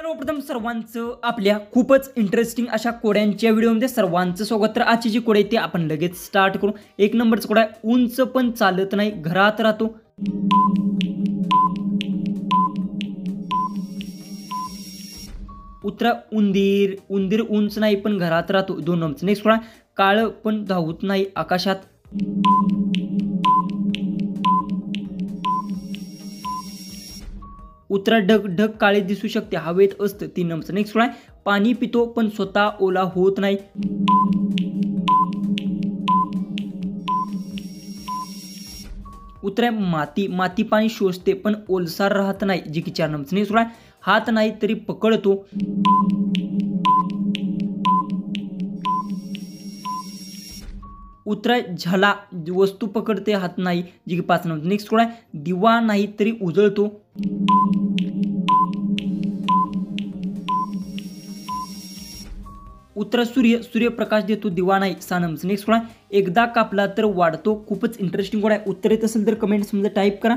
सर्वप्रथम सर्वांचं आपल्या खूपच इंटरेस्टिंग अशा कोड्यांच्या व्हिडिओमध्ये सर्वांचं स्वागत। तर आजची जी कोड आहे ती आपण लगेच स्टार्ट करू। एक नंबरचा कोड आहे उंच पण चालत नाही घरात राहतो। उत्तर उंदीर, उंदीर उंच नाही पण घरात राहतो। दोन नंबरचा नेक्स्ट कोड आहे काळ पण धावत नाही आकाशात। उत्तर ढग, ढग काळे दिसू शकते हवेत असतं। तीन नंबरचा नेक्स्ट कोड आहे पाणी पितो पण स्वतः ओला होत नाही। उत्तर आहे माती, माती पाणी शोषते पण ओलसार राहत नाही जे की चार नंबरचा नेक्स्ट कोड आहे हात नाही तरी पकडतो। उत्तर आहे झाला, वस्तू पकडते हात नाही जे की पाच नंबर। नेक्स्ट कोड आहे दिवा नाही तरी उजळतो। उत्तर सूर्य, सूर्यप्रकाश देतो दिवा नाही सहा नंबर। नेक्स्ट कोड आहे एकदा कापला तर वाढतो। खूपच इंटरेस्टिंग कोड आहे। उत्तर येत असेल तर कमेंट्स मध्ये टाईप करा।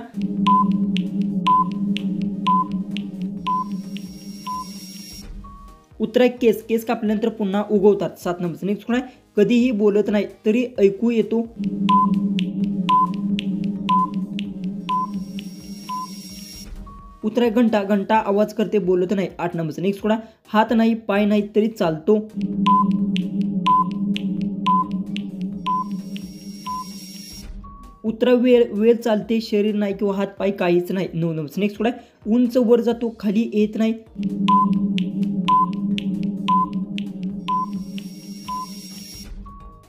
उत्तर आहे केस, केस कापल्यानंतर पुन्हा उगवतात सात नंबर। नेक्स्ट कोड आहे कधीही बोलत नाही तरी ऐकू येतो। उत्तर आहे घंटा, घंटा आवाज करते बोलत नाही आठ नंबर। नेक्स्ट कोड आहे हात नाही पाय नाही तरी चालतो। उत्तर वेळ, वेळ चालते शरीर नाही किंवा हात पाय काहीच नाही नऊ नंबर। नेक्स्ट कोड आहे उंच वर जातो खाली येत नाही।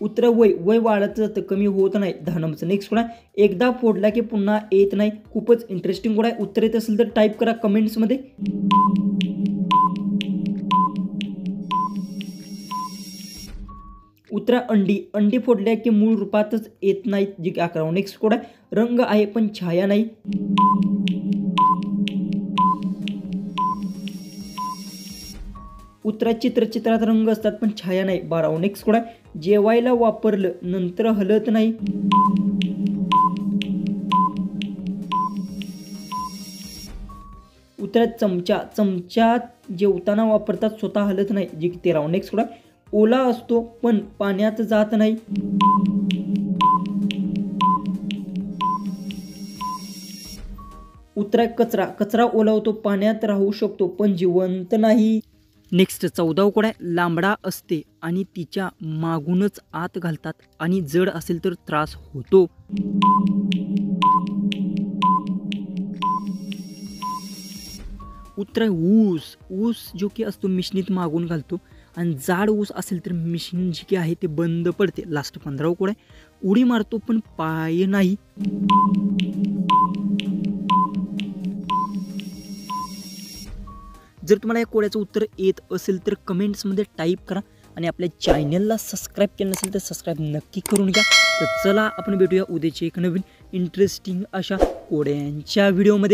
उत्तर वय, वय वाढत जातं कमी होत नाही दहा नंबर। नेक्स्ट कोड आहे एकदा फोडला की पुन्हा येत नाही। खूपच इंटरेस्टिंग कोड आहे। उत्तर येत असेल तर टाईप करा कमेंट्स मध्ये। उत्तर अंडी, अंडी फोडल्या की मूळ रूपातच येत नाही जे की अकरा। नेक्स्ट कोड आहे रंग आहे पण छाया नाही। उत्तर चित्र, चित्रात रंग असतात पण छाया नाही बारा। नेक्स्ट कोड आहे जेवायला वापरलं नंतर हलत नाही। उत्तर चमचा, चमचा जेवताना वापरतात स्वतः हलत नाही जे की तेरा। नेक्स्ट कोड आहे ओला असतो पण पाण्यात जात नाही। उत्तर आहे कचरा, कचरा ओला होतो पाण्यात राहू शकतो पण जिवंत नाही। नेक्स्ट 14 कोड आहे लांबडा असते आणि तिच्या मागूनच आत घालतात आणि जड असेल तर त्रास होतो। उत्तर आहे ऊस, ऊस जो की असतो मिशनीत मागून घालतो आणि जाड ऊस असेल तर मिशन जी की आहे ते बंद पडते। लास्ट 15 कोड आहे उडी मारतो पण पाय नाही। जर तुम्हाला या कोड्याचं उत्तर येत असेल तर कमेंट्समध्ये टाईप करा आणि आपल्या चॅनलला सबस्क्राईब केलं नसेल तर सबस्क्राईब नक्की करून घ्या। तर चला आपण भेटूया उद्याच्या एक नवीन इंटरेस्टिंग अशा कोड्यांच्या व्हिडिओमध्ये।